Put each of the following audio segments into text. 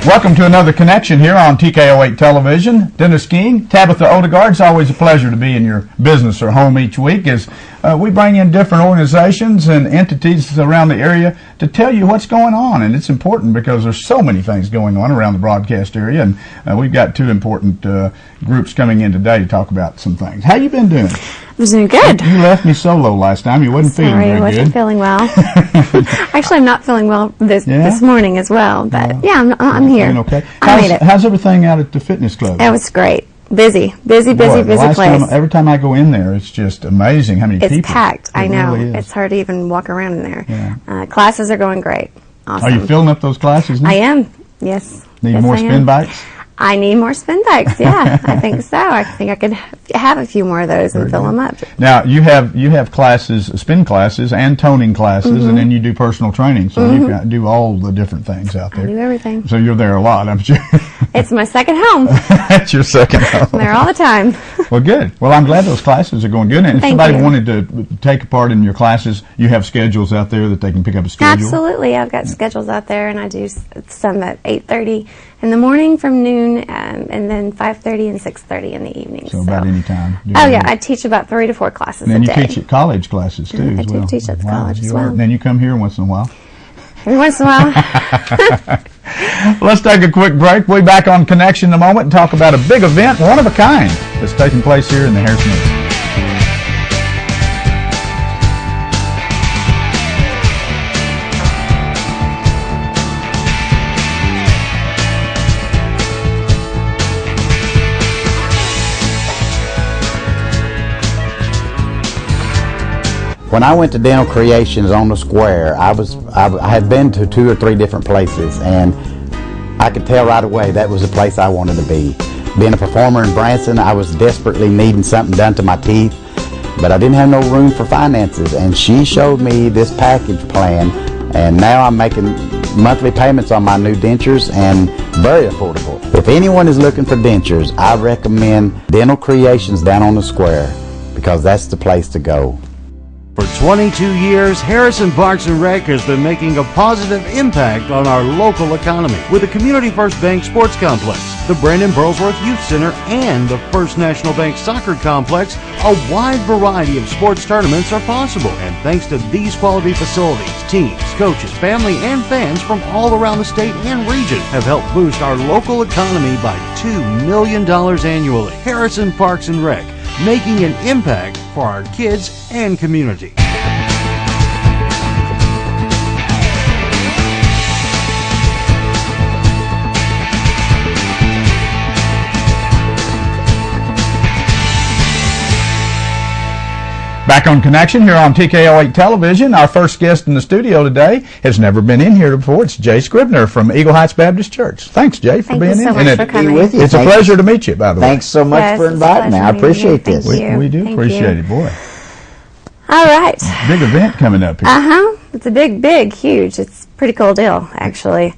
Welcome to another connection here on TKO8 Television. Dennis King, Tabitha Odegaard. It's always a pleasure to be in your business or home each week as we bring in different organizations and entities around the area to tell you what's going on. And it's important because there's so many things going on around the broadcast area. And we've got two important groups coming in today to talk about some things. How you been doing? I was doing good. You left me solo last time. You wasn't feeling very good. Sorry, I wasn't feeling well. Actually, I'm not feeling well this morning as well. But yeah, I'm here. Okay. I made it. How's everything out at the fitness club? It was great. Busy place. Every time I go in there, it's just amazing how many people. It's packed. I know. Really is. It's hard to even walk around in there. Yeah. Classes are going great. Awesome. Are you filling up those classes now? I am. Yes. Need yes, more spin bikes? I need more spin bikes, yeah. I think so. I think I could have a few more of those and fill them up. Now, you have classes, spin classes and toning classes, and then you do personal training, so you do all the different things out there. I do everything. So you're there a lot, I'm sure. It's my second home. That's your second home. I'm there all the time. Well, good. Well, I'm glad those classes are going good. And if somebody wanted to take part in your classes, you have schedules out there that they can pick up a schedule? Absolutely. I've got schedules out there, and I do some at 8:30 in the morning from noon, and then 5:30 and 6:30 in the evening. So about any time. Oh, yeah. I teach about 3 to 4 classes a day. And then you teach at college classes, too, as well. I do teach at the college as well. And then you come here once in a while? Every once in a while. Let's take a quick break. We'll be back on Connection in a moment and talk about a big event, one of a kind, that's taking place here in the Harrison area. When I went to Dental Creations on the square, I had been to 2 or 3 different places, and I could tell right away that was the place I wanted to be. Being a performer in Branson, I was desperately needing something done to my teeth, but I didn't have no room for finances, and she showed me this package plan, and now I'm making monthly payments on my new dentures, and very affordable. If anyone is looking for dentures, I recommend Dental Creations down on the square, because that's the place to go. For 22 years, Harrison Parks and Rec has been making a positive impact on our local economy with the Community First Bank Sports Complex, the Brandon Burlsworth Youth Center, and the First National Bank Soccer Complex. A wide variety of sports tournaments are possible, and thanks to these quality facilities, teams, coaches, family, and fans from all around the state and region have helped boost our local economy by $2 million annually. Harrison Parks and Rec, making an impact for our kids and community. Back on Connection here on TKO8 Television. Our first guest in the studio today has never been in here before. It's Jay Scribner from Eagle Heights Baptist Church. Thanks, Jay, for being in. Thank you so much for coming. With you. It's a pleasure to meet you, by the way. Thanks so much for inviting me. I appreciate this. We do appreciate it, boy. All right. Big event coming up here. It's a big, huge. It's a pretty cool deal, actually.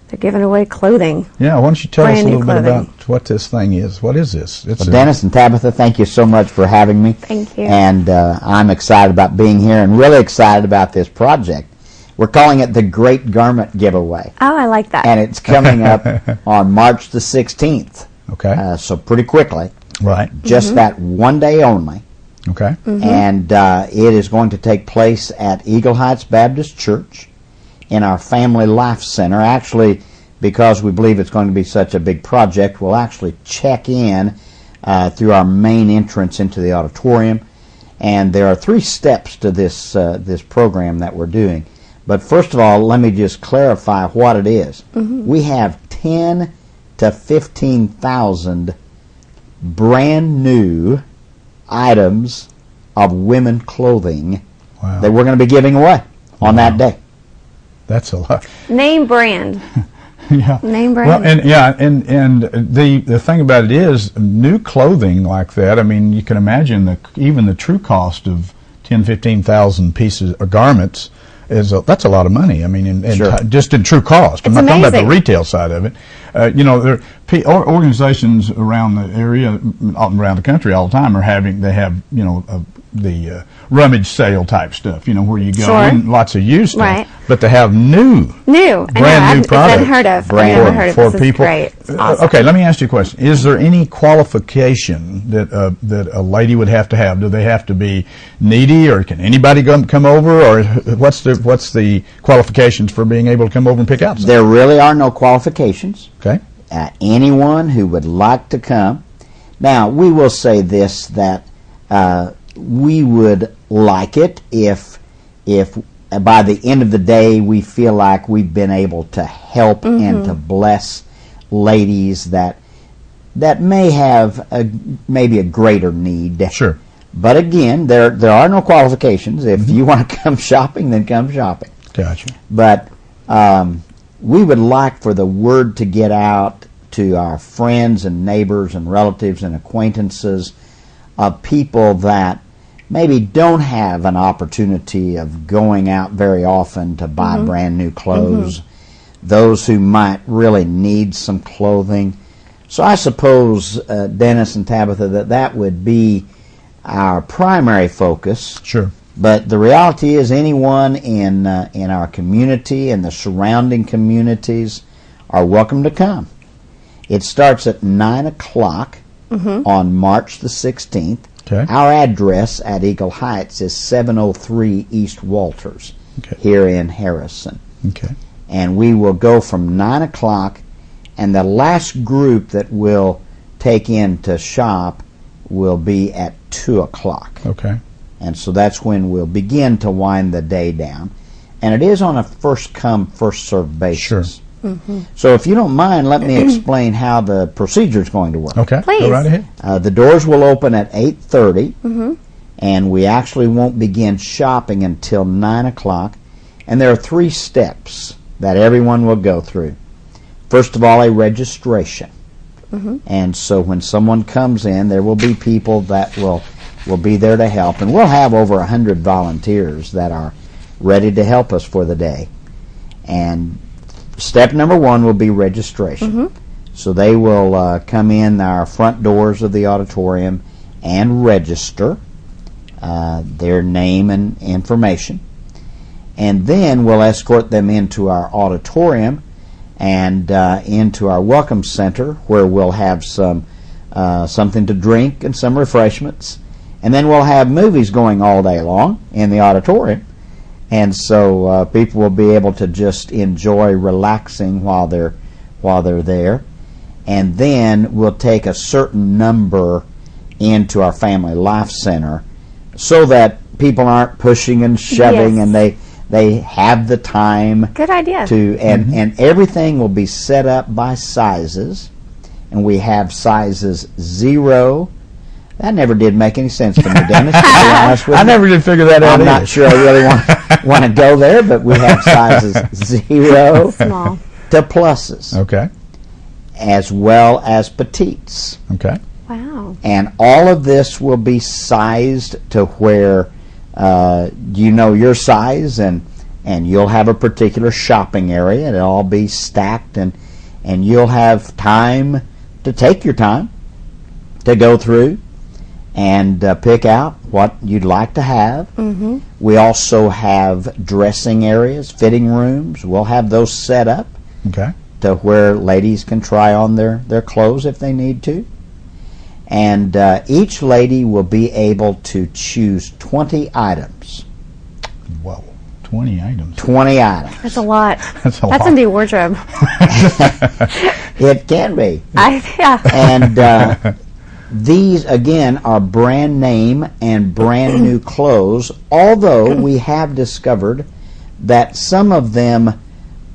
They're giving away clothing. Yeah, why don't you tell us a little bit clothing. about what this thing is? What is this? Well, Dennis and Tabitha, thank you so much for having me. Thank you. And I'm excited about being here and really excited about this project. We're calling it the Great Garment Giveaway. Oh, I like that. And it's coming up on March the 16th. Okay. So pretty quickly. Right. Just that one day only. Okay. And it is going to take place at Eagle Heights Baptist Church in our Family Life Center. Actually, because we believe it's going to be such a big project, we'll actually check in through our main entrance into the auditorium. And there are 3 steps to this this program that we're doing. But first of all, let me just clarify what it is. We have 10 to 15,000 brand new items of women clothing that we're going to be giving away on that day. That's a lot. Name brand. Yeah. Name brand. Well, and the thing about it is, new clothing like that, I mean, you can imagine even the true cost of 15,000 pieces or garments that's a lot of money. I mean, just in true cost. I'm not talking about the retail side of it. You know, there organizations around the area, around the country all the time they have, you know, rummage sale type stuff, where you go Sure. in, lots of used stuff, Right. but to have new brand new products. It's unheard of. I've never heard of for this. people. Is great. It's awesome. Okay, let me ask you a question. Is there any qualification that a lady would have to have? Do they have to be needy, or can anybody come over, or what's the qualifications for being able to come over and pick out something? There really are no qualifications. Okay. Anyone who would like to come. Now, we will say this, that we would like it if by the end of the day we feel like we've been able to help and to bless ladies that may have maybe a greater need. Sure. But again, there are no qualifications. If you want to come shopping, then come shopping. Gotcha. But we would like for the word to get out to our friends and neighbors and relatives and acquaintances of people that maybe don't have an opportunity of going out very often to buy brand new clothes, those who might really need some clothing. So I suppose, Dennis and Tabitha, that would be our primary focus. Sure. But the reality is anyone in our community and the surrounding communities are welcome to come. It starts at 9 o'clock on March the 16th. Okay. Our address at Eagle Heights is 703 East Walters here in Harrison. Okay. And we will go from 9 o'clock, and the last group that we'll take in to shop will be at 2 o'clock. Okay. And so that's when we'll begin to wind the day down. And it is on a first-come, first-served basis. Sure. So if you don't mind, let me explain how the procedure is going to work. Okay. Please. Go right ahead. The doors will open at 8:30, and we actually won't begin shopping until 9 o'clock. And there are 3 steps that everyone will go through. First of all, a registration. And so when someone comes in, there will be people that will be there to help. And we'll have over 100 volunteers that are ready to help us for the day. And step number 1 will be registration. So they will come in our front doors of the auditorium and register their name and information. And then we'll escort them into our auditorium and into our welcome center, where we'll have some something to drink and some refreshments. And then we'll have movies going all day long in the auditorium. And so people will be able to just enjoy relaxing while they're there. And then we'll take a certain number into our Family Life Center so that people aren't pushing and shoving, Yes. and they have the time Good idea. to and everything will be set up by sizes. And we have sizes 0. That never did make any sense to me, Dennis, to be honest with you. I never did figure that out I'm either. not sure I really want to go there, but we have sizes 0 Small. to pluses, Okay. as well as petites. Okay. Wow. And all of this will be sized to where you know your size, and you'll have a particular shopping area. It'll all be stacked, and you'll have time to take your time to go through and pick out what you'd like to have. We also have dressing areas, fitting rooms. We'll have those set up Okay. to where ladies can try on their clothes if they need to. And each lady will be able to choose 20 items. Whoa. 20 items. 20 items. That's a lot. That's a That's lot. a new wardrobe. It can be. Yeah. And these, again, are brand name and brand new clothes, although we have discovered that some of them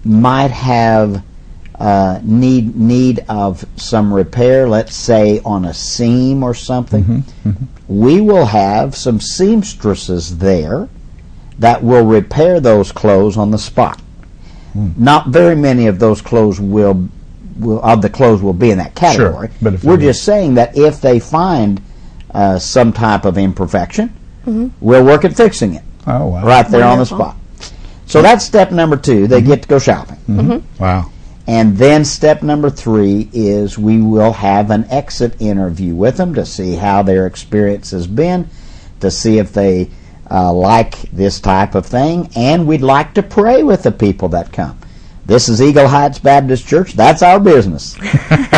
might have need of some repair, let's say on a seam or something. We will have some seamstresses there that will repair those clothes on the spot. Not very many of those clothes will be in that category. Sure, but if we're they just saying that if they find some type of imperfection, we'll work at fixing it Oh, wow. right there on the Wonderful. spot. So that's step number 2. They get to go shopping. Wow. And then step number 3 is we will have an exit interview with them to see how their experience has been, to see if they like this type of thing, and we'd like to pray with the people that come. This is Eagle Heights Baptist Church. That's our business.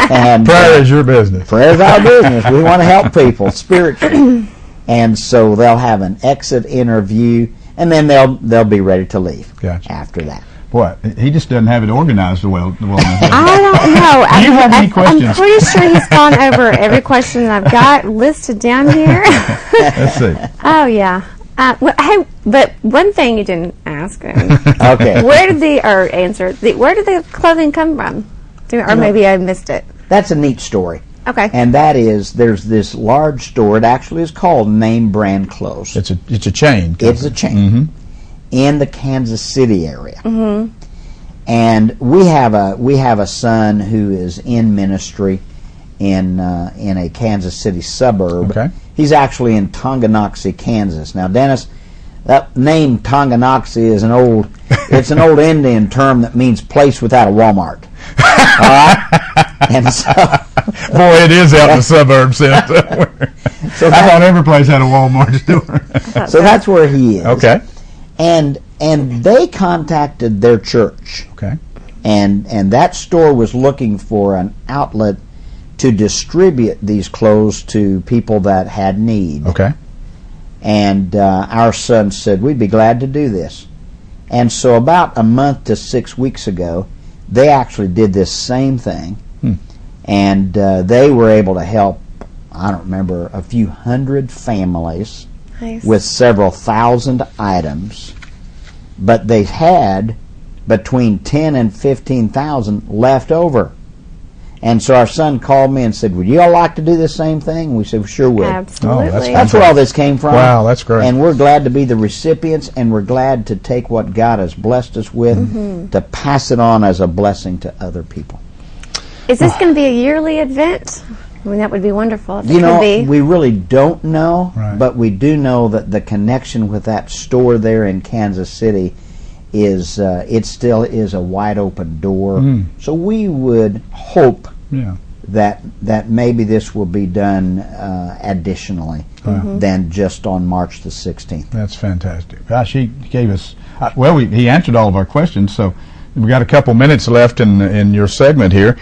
And Prayer is your business. prayer is our business. We want to help people spiritually. And so they'll have an exit interview, and then they'll be ready to leave Gotcha. after that. Boy, he just doesn't have it organized well. I don't know. Do you have any I'm questions? pretty sure he's gone over every question I've got listed down here. Let's see. Oh, yeah. Hey, but one thing you didn't ask, Okay. where did the clothing come from? Or maybe I missed it. That's a neat story. Okay. And that is, there's this large store. It actually is called Name Brand Clothes. It's a chain. It's a chain in the Kansas City area. And we have a son who is in ministry in a Kansas City suburb. Okay. He's actually in Tonganoxie, Kansas. Now, Dennis, that name Tonganoxie is an old Indian term that means place without a Walmart. All right? And so, Boy, it is out in the suburbs. So I thought every place had a Walmart store. so that's where he is. Okay. And they contacted their church. Okay. And that store was looking for an outlet to distribute these clothes to people that had need. Okay. And our son said, we'd be glad to do this. And so about a month to 6 weeks ago, they actually did this same thing. And they were able to help, I don't remember, a few hundred families Nice. with several thousand items. But they had between 10 and 15,000 left over. And so our son called me and said, would you all like to do the same thing? And we said, we sure would. Absolutely. Oh, that's That's where all this came from. Wow, that's great. And we're glad to be the recipients, and we're glad to take what God has blessed us with to pass it on as a blessing to other people. Is this going to be a yearly event? I mean, that would be wonderful if You it know, could be. we really don't know, Right. but we do know that the connection with that store there in Kansas City is, it still is a wide open door. So we would hope Yeah. that maybe this will be done additionally than just on March the 16th. That's fantastic. Gosh, he gave us, he answered all of our questions, so we got a couple minutes left in your segment here.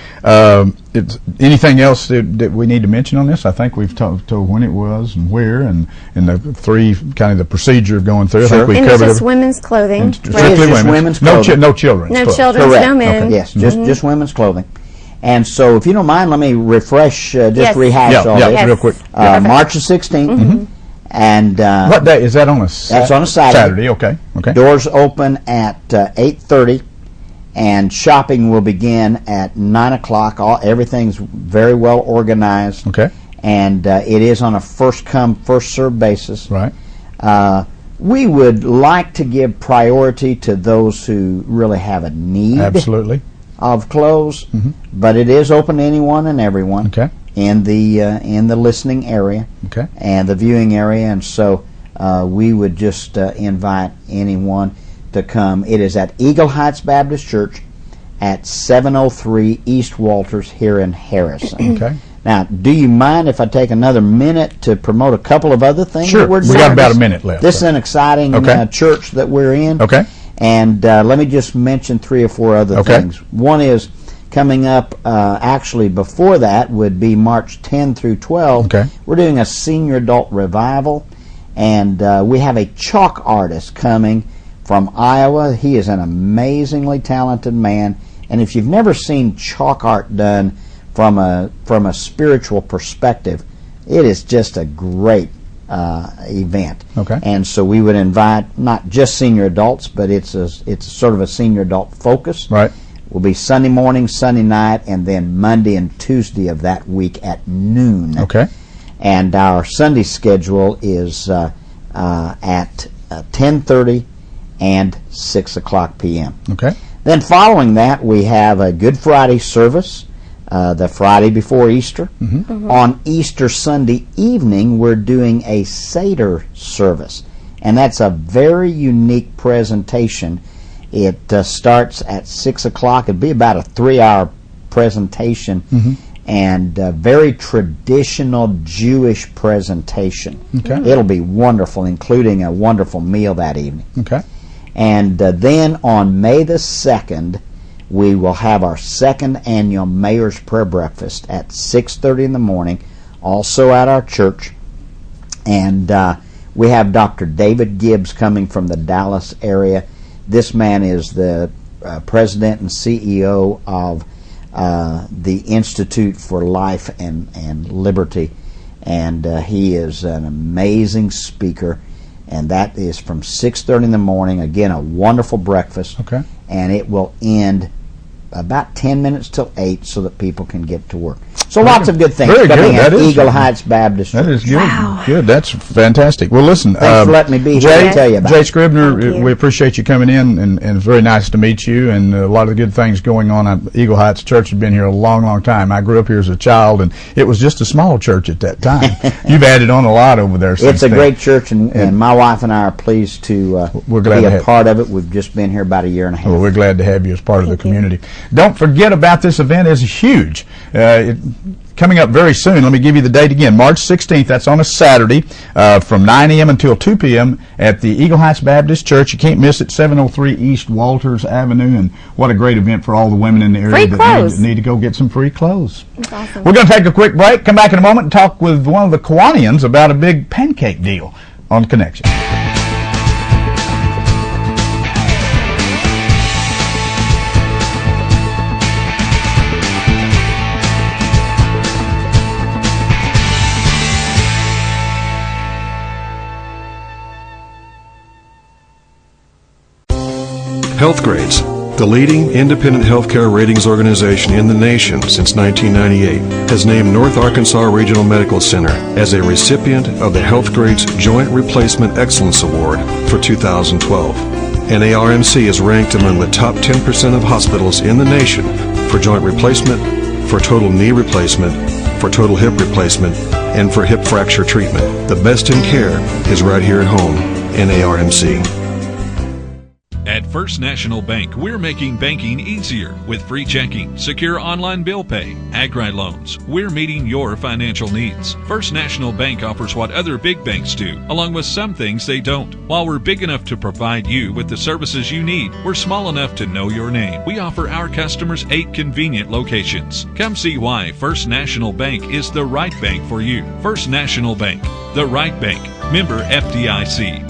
Anything else that we need to mention on this? I think we've told when it was and where and the three, kind of the procedure of going through. I Sure. think we And it's covered just it. women's clothing. And right? strictly just women's. women's No, clothing. no children. No children, Correct. no men. Yes, just women's clothing. And so, if you don't mind, let me refresh, just Yes. rehash all Yeah, this. Yes. real quick. March the 16th, and What day is that on? That's on a Saturday. Saturday. Okay. Okay. doors open at 8:30, and shopping will begin at 9 o'clock. Everything's very well organized. Okay. And it is on a first-come, first-served basis. Right. We would like to give priority to those who really have a need Absolutely. of clothes, but it is open to anyone and everyone Okay. in the listening area Okay. and the viewing area, and so we would just invite anyone to come. It is at Eagle Heights Baptist Church at 703 East Walters here in Harrison. Okay. Now, do you mind if I take another minute to promote a couple of other things? Sure. that we're We doing? got about a minute left. This is an exciting Okay. church that we're in. Okay. And let me just mention 3 or 4 other Okay. things. One is coming up, actually before that would be March 10 through 12. Okay. We're doing a senior adult revival, and we have a chalk artist coming from Iowa. He is an amazingly talented man, and if you've never seen chalk art done from a spiritual perspective, it is just a great event. Okay. And so we would invite not just senior adults, but it's sort of a senior adult focus. Right. Will be Sunday morning, Sunday night, and then Monday and Tuesday of that week at noon. Okay. And our Sunday schedule is at 10:30 and 6 o'clock p.m. Okay. Then following that, we have a Good Friday service, the Friday before Easter. On Easter Sunday evening, we're doing a Seder service, and that's a very unique presentation. It starts at 6 o'clock. It'll be about a 3-hour presentation, and very traditional Jewish presentation. Okay. It'll be wonderful, including a wonderful meal that evening. Okay. And then on May the 2nd, we will have our second annual Mayor's Prayer Breakfast at 6:30 in the morning, also at our church. And we have Dr. David Gibbs coming from the Dallas area. This man is the president and CEO of the Institute for Life and Liberty, and he is an amazing speaker, and that is from 6:30 in the morning. Again, a wonderful breakfast. Okay. And it will end about 10 minutes till 8 so that people can get to work. So lots of good things Very coming good. at That is- Eagle Heights Baptist That Church. is good. Wow. Good. That's fantastic. Well, listen. Thanks for letting me be here Jay, to tell you about Jay it. Scribner, Thank you. we appreciate you coming in, and it's very nice to meet you, and a lot of good things going on at Eagle Heights Church. Has been here a long, long time. I grew up here as a child, and it was just a small church at that time. You've added on a lot over there since It's a then. great church, and my wife and I are pleased to We're glad be to a have- part of it. We've just been here about a year and a half. Well, we're glad to have you as part of the Thank you. community. Don't forget about this event. It's huge. Coming up very soon. Let me give you the date again. March 16th. That's on a Saturday from 9 a.m. until 2 p.m. at the Eagle Heights Baptist Church. You can't miss it. 703 East Walters Avenue. And what a great event for all the women in the area Free that clothes. need to go get some free clothes. That's awesome. We're going to take a quick break. Come back in a moment and talk with one of the Kiwanians about a big pancake deal on Connection. Healthgrades, the leading independent healthcare ratings organization in the nation since 1998, has named North Arkansas Regional Medical Center as a recipient of the Healthgrades Joint Replacement Excellence Award for 2012. NARMC is ranked among the top 10% of hospitals in the nation for joint replacement, for total knee replacement, for total hip replacement, and for hip fracture treatment. The best in care is right here at home, NARMC. At First National Bank, we're making banking easier with free checking, secure online bill pay, Agri loans. We're meeting your financial needs. First National Bank offers what other big banks do, along with some things they don't. While we're big enough to provide you with the services you need, we're small enough to know your name. We offer our customers 8 convenient locations. Come see why First National Bank is the right bank for you. First National Bank, the right bank. Member FDIC.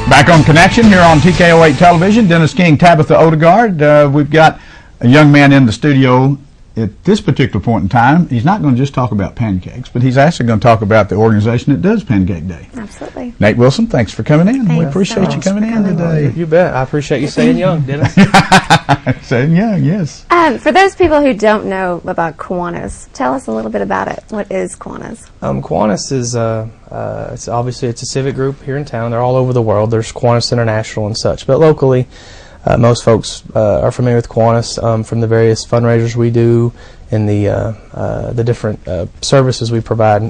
Back on Connection here on TKO8 Television. Dennis King, Tabitha Odegaard. We've got a young man in the studio at this particular point in time. He's not going to just talk about pancakes, but he's actually going to talk about the organization that does Pancake Day. Absolutely. Nate Wilson, thanks for coming in. We Thanks appreciate so you much coming for in coming. today. You bet. I appreciate you staying young, Dennis. Saying yeah, yes. For those people who don't know about Kiwanis, tell us a little bit about it. What is Kiwanis? Kiwanis is it's obviously it's a civic group here in town. They're all over the world. There's Kiwanis International and such, but locally, most folks are familiar with Kiwanis from the various fundraisers we do and the different services we provide.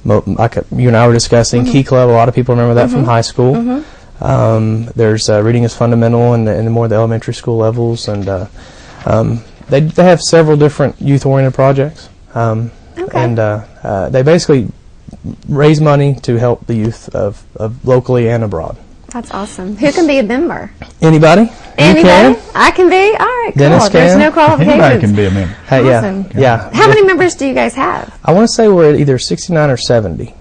Like you and I were discussing, Key Club. A lot of people remember that from high school. There's Reading is Fundamental in the more the elementary school levels, and they have several different youth-oriented projects. And they basically raise money to help the youth of locally and abroad. That's awesome. Who can be a member? Anybody? You Anybody? can. I can be? All right, cool. Dennis There's can. no qualifications. Anybody can be a member. Hey, Awesome. yeah. How many members do you guys have? I want to say we're at either 69 or 70.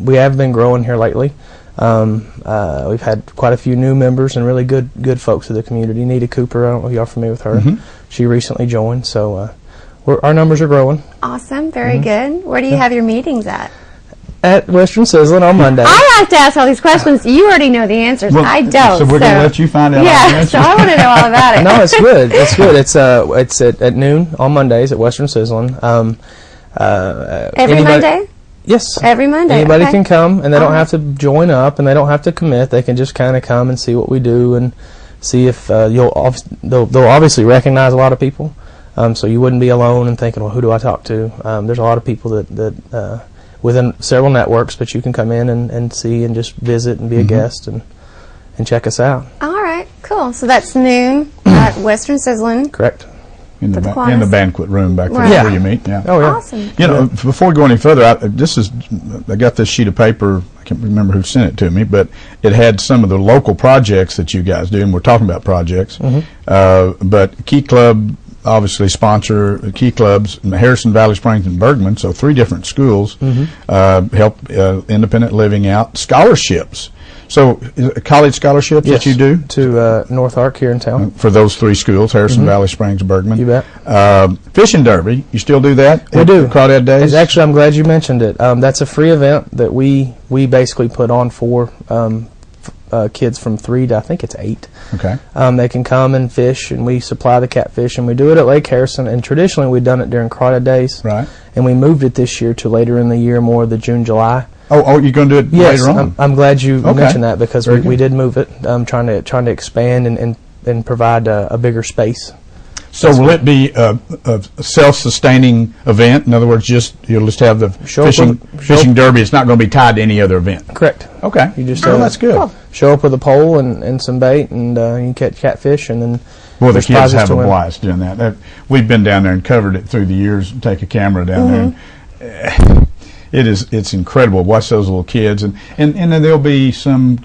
We have been growing here lately. We've had quite a few new members and really good folks of the community. Nita Cooper, I don't know if y'all are familiar with her. She recently joined, so our numbers are growing. Awesome. Very good. Where do you have your meetings at? At Western Sizzling on Monday. I like to ask all these questions. You already know the answers. Well, I don't. so we're going to let you find out all the Yeah, answers. so I want to know all about it. No, it's good. It's good. It's at noon on Mondays at Western Sizzling. Every Monday? Yes. Every Monday. Anybody okay. can come, and they don't All have to join up, and they don't have to commit. They can just kind of come and see what we do, and see if they'll obviously recognize a lot of people. So you wouldn't be alone and thinking, well, who do I talk to? There's a lot of people that within several networks, but you can come in and see and just visit and be a guest and check us out. All right, cool. So that's noon at Western Sizzlin'. Correct. In the, For the in the Kiwanis. banquet room back there Right. Yeah. where you meet. Yeah. Oh, yeah. Awesome. You know, before we go any further, I got this sheet of paper. I can't remember who sent it to me, but it had some of the local projects that you guys do, and we're talking about projects. But Key Club obviously sponsor Key Clubs in Harrison, Valley Springs, and Bergman, so 3 different schools help independent living out. Scholarships. So, is it college scholarships that you do? To North Ark here in town. For those 3 schools, Harrison, Valley Springs, Bergman. You bet. Fishing Derby, you still do that? We do. Crawdad Days? Actually, I'm glad you mentioned it. That's a free event that we basically put on for kids from 3 to I think it's 8. Okay. They can come and fish, and we supply the catfish, and we do it at Lake Harrison. And traditionally, we've done it during Crawdad Days. Right. And we moved it this year to later in the year, more of the June, July. Oh, you're going to do it Yes, later on? I'm glad you Okay. mentioned that because Very we good. did move it, trying to expand and provide a bigger space. So will it be a self-sustaining event? In other words, you'll just have the Show up fishing derby. It's not going to be tied to any other event. Correct. Okay. You just Oh, that's good. Cool. show up with a pole and some bait, and you can catch catfish, and then Well, the there's kids prizes have to a win. blast doing that. We've been down there and covered it through the years. Take a camera down there. And, it's incredible. Watch those little kids, and then there'll be some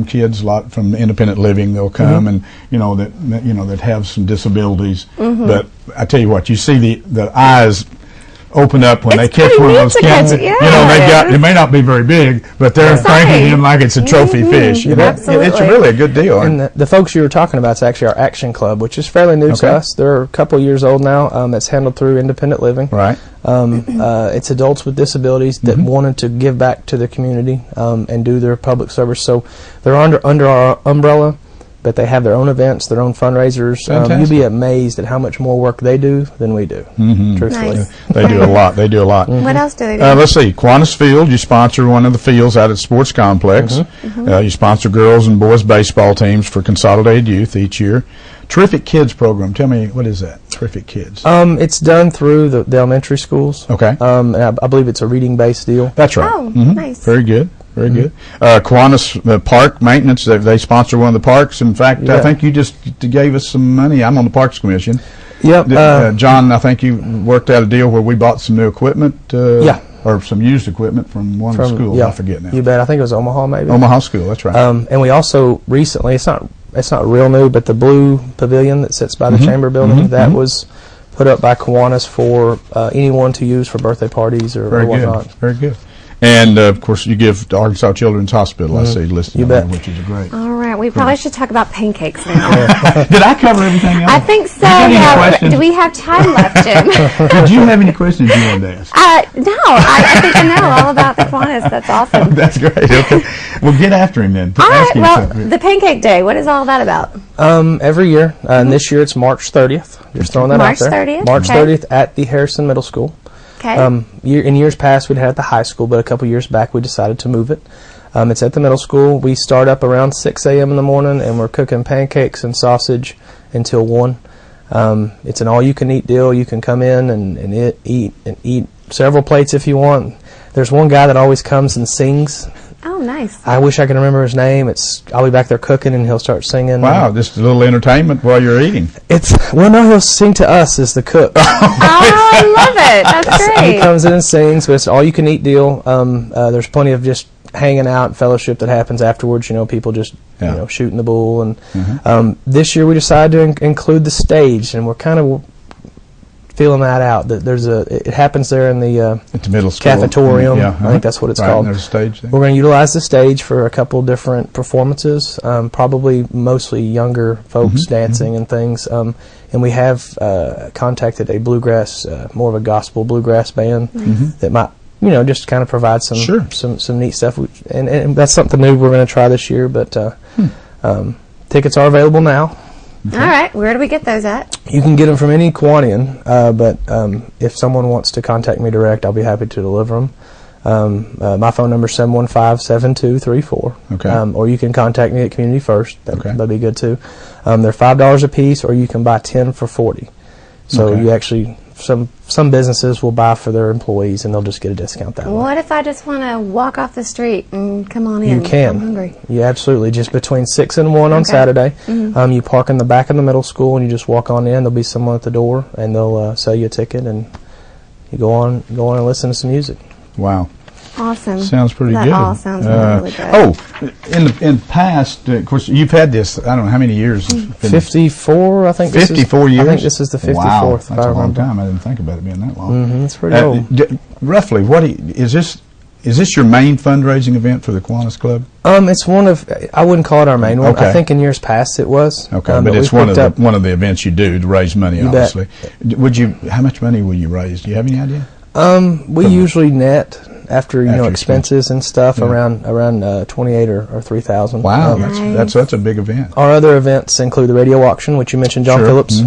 kids, a lot from independent living. They'll come and that have some disabilities. But I tell you what, you see the eyes open up when It's they catch pretty one of neat those to kids. catch it, It may not be very big, but they're cranking him like it's a trophy fish. You know? Absolutely. It's really a good deal. And the folks you were talking about is actually our Action Club, which is fairly new Okay. to us. They're a couple years old now. It's handled through Independent Living. Right. It's adults with disabilities that wanted to give back to the community and do their public service. So they're under our umbrella, but they have their own events, their own fundraisers. You'd be amazed at how much more work they do than we do, truthfully. Nice. They do a lot. They do a lot. What else do they do? Let's see. Kiwanis Field, you sponsor one of the fields out at Sports Complex. You sponsor girls and boys baseball teams for Consolidated Youth each year. Terrific Kids program. Tell me, what is that? Terrific Kids. It's done through the elementary schools. Okay. And I believe it's a reading-based deal. That's right. Oh, nice. Very good. Very good. Kiwanis Park Maintenance, they sponsor one of the parks. In fact, I Yeah. think you just gave us some money. I'm on the Parks Commission. Yep. John, I think you worked out a deal where we bought some new equipment. Yeah. Or some used equipment from one of the schools. yeah, I forget now. You bet. I think it was Omaha, maybe. Omaha School, that's right. And we also recently, it's not real new, but the blue pavilion that sits by the chamber building, that was put up by Kiwanis for anyone to use for birthday parties or Very whatnot. good. Very good. And, of course, you give to Arkansas Children's Hospital, I see, listed You on there, bet. which is great. All right, we probably should talk about pancakes now. Did I cover everything else? I think so. Did you have any Yeah. questions? Do we have time left, Jim? Did you have any questions you wanted to ask? No, I think I know all about the Kiwanis. That's awesome. That's great. Okay. Well, get after him then. All right, Ask him well, something. the Pancake Day, what is all that about? Every year, and this year it's March 30th. Just throwing that March out there. 30th, March okay. 30th at the Harrison Middle School. Okay. In years past, we'd had it at the high school, but a couple years back, we decided to move it. It's at the middle school. We start up around 6 a.m. in the morning, and we're cooking pancakes and sausage until 1. It's an all-you-can-eat deal. You can come in and eat several plates if you want. There's one guy that always comes and sings. Oh, nice. I wish I could remember his name. I'll be back there cooking, and he'll start singing. Wow, just a little entertainment while you're eating. No, he'll sing to us as the cook. Oh, I love it. That's He great. comes in and sings, but it's all you can eat deal. There's plenty of just hanging out and fellowship that happens afterwards. People just Yeah. shooting the bull. And this year we decided to include the stage, and we're kind of feeling that out. That it happens there in the At the middle school. cafetorium. Yeah, I think that's what it's right, called. There's a stage there. We're going to utilize the stage for a couple different performances, probably mostly younger folks dancing and things. And we have contacted a bluegrass, more of a gospel bluegrass band that might, just kind of provide some Sure. some neat stuff. And that's something new we're going to try this year. But tickets are available now. All right, where do we get those at? You can get them from any Kiwanian, but if someone wants to contact me direct, I'll be happy to deliver them. My phone number is 715-7234. Okay. Or you can contact me at Community First. Okay. That'd be good too. They're $5 a piece, or you can buy 10 for $40. So Okay. you actually some businesses will buy for their employees, and they'll just get a discount that way. What if I just want to walk off the street and come on in? You can. I'm hungry. Yeah, absolutely. Just between 6 and 1 on Okay. Saturday. You park in the back of the middle school, and you just walk on in. There'll be someone at the door, and they'll sell you a ticket, and you go on and listen to some music. Wow. Awesome. Sounds pretty that good. all sounds really good. Oh, in the past, of course, you've had this. I don't know how many years. It's been 54, I think. 54 years. I think this is the 54th. Wow, if that's I a long remember. time. I didn't think about it being that long. It's pretty old. Roughly, is this? Is this your main fundraising event for the Kiwanis Club? It's one of. I wouldn't call it our main one. Okay. I think in years past it was. Okay, but we it's one picked of up- the events you do to raise money. You bet. Obviously, would you? How much money will you raise? Do you have any idea? We usually net after After expenses and stuff Yeah. around 28 or 3,000. Wow, Nice. that's a big event. Our other events include the radio auction, which you mentioned, John Sure. Phillips.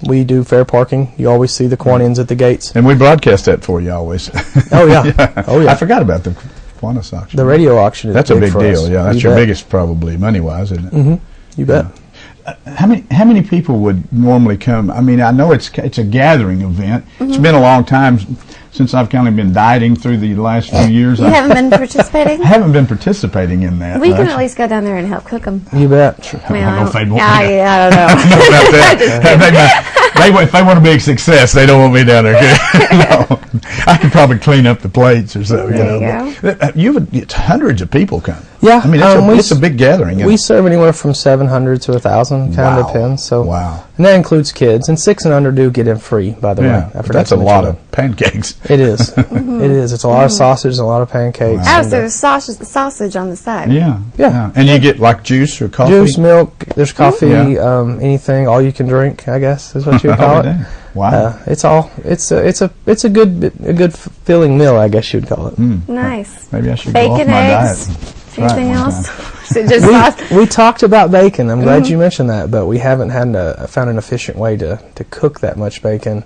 We do fair parking. You always see the Kiwanians at the gates. And we broadcast that for you always. Oh yeah, oh yeah. I forgot about the Kiwanis auction. The radio auction is That's a big for deal. us. Yeah, that's You your bet. biggest probably money wise, isn't it? You bet. How many people would normally come? I mean, I know it's a gathering event. It's been a long time since I've kind of been dieting through the last few years. You haven't been participating? I haven't been participating in that. We can much. at least go down there and help cook them. You bet. I don't know if they'd want me to- Yeah, I don't know. I don't know about that. If they want to be a success, they don't want me down there. No, I could probably clean up the plates or something. There you It's hundreds of people come. Yeah, I mean, it's a big gathering. isn't We it? serve anywhere from 700 to 1,000. Kind of Wow. depends. So, Wow. and that includes kids. And 6 and under do get in free, by the way. Yeah, I but forgot that's to a mention lot that. of pancakes. It is. It is. It's a lot of sausage and a lot of pancakes. Oh, and, so there's sausage on the side. Yeah, Yeah. and you get like juice or coffee. juice, milk. There's coffee. Yeah. Anything, all you can drink. I guess is what you would Oh, call it. dang. Wow. It's all. It's a good filling meal. I guess you'd call it. Nice. Maybe I should go off Bacon, my eggs. diet. Try it Anything one else? time. Is it just sausage? We talked about bacon. I'm glad you mentioned that, but we haven't found an efficient way to cook that much bacon,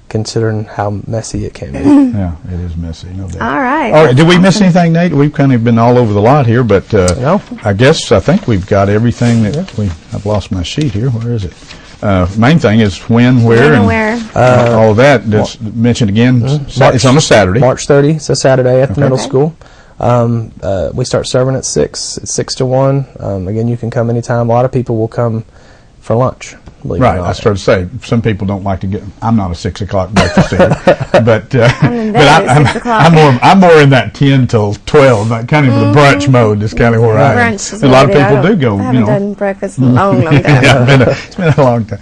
considering how messy it can be. Yeah, it is messy, no doubt. All right. All right, did we miss anything, Nate? We've kind of been all over the lot here, but No. I think we've got everything that I've lost my sheet here. Where is it? Main thing is when, where, When and where. all of that. Just mentioned again. It's on a Saturday. March 30. It's a Saturday at the middle Okay. school. We start serving at 6. It's 6 to 1. Again, you can come anytime. A lot of people will come for lunch. believe it or Right, not. I started to say, some people don't like to get, I'm not a 6 o'clock breakfast eater, but, I'm in bed at 6 o'clock. I'm more in that 10 till 12, like kind of the brunch mode is kind of where I am. Brunch is A lot of what I people do I go, haven't you know. done breakfast in a long, long time. Yeah, it's been a long time.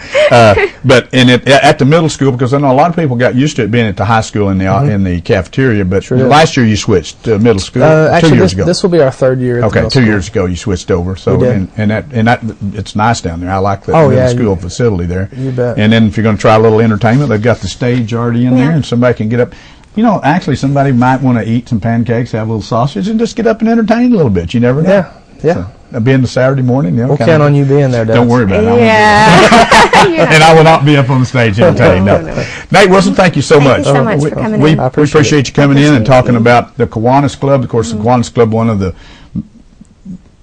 But at the middle school, because I know a lot of people got used to it being at the high school in the cafeteria, but Sure did. last year you switched to middle school, 2 Actually, years ago. this will be our third year at the Okay, middle 2 school. years ago you switched over. So We did. and that it's nice down there. I like the Oh, middle yeah, school facility there. You bet. And then if you're going to try a little entertainment, they've got the stage already in there, Yeah. and somebody can get up. You know, actually, somebody might want to eat some pancakes, have a little sausage, and just get up and entertain a little bit. You never know. Yeah, yeah. So, being the Saturday morning, you know, We'll kinda- count on you being there, Dennis. Don't worry about it. I won't be Yeah. You're not- and I will not be up on the stage entertaining. No. Nate Wilson, thank you so much. you so much for coming we, in. I we appreciate appreciate you coming in and Appreciate talking you. about the Kiwanis Club. Of course, the Kiwanis Club, one of the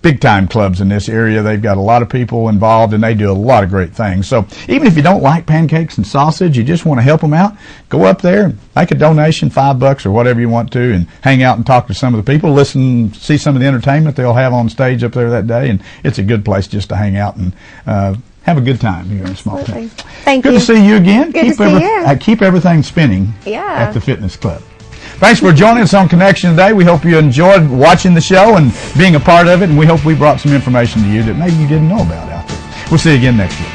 big-time clubs in this area. They've got a lot of people involved, and they do a lot of great things. So even if you don't like pancakes and sausage, you just want to help them out, go up there, make a donation, $5 or whatever you want to, and hang out and talk to some of the people, listen, see some of the entertainment they'll have on stage up there that day, and it's a good place just to hang out and have a good time here in Small Town. Thank Good you. to see you again. Good to see you. Keep everything spinning Yeah. at the fitness club. Thanks for joining us on Connection today. We hope you enjoyed watching the show and being a part of it, and we hope we brought some information to you that maybe you didn't know about out there. We'll see you again next week.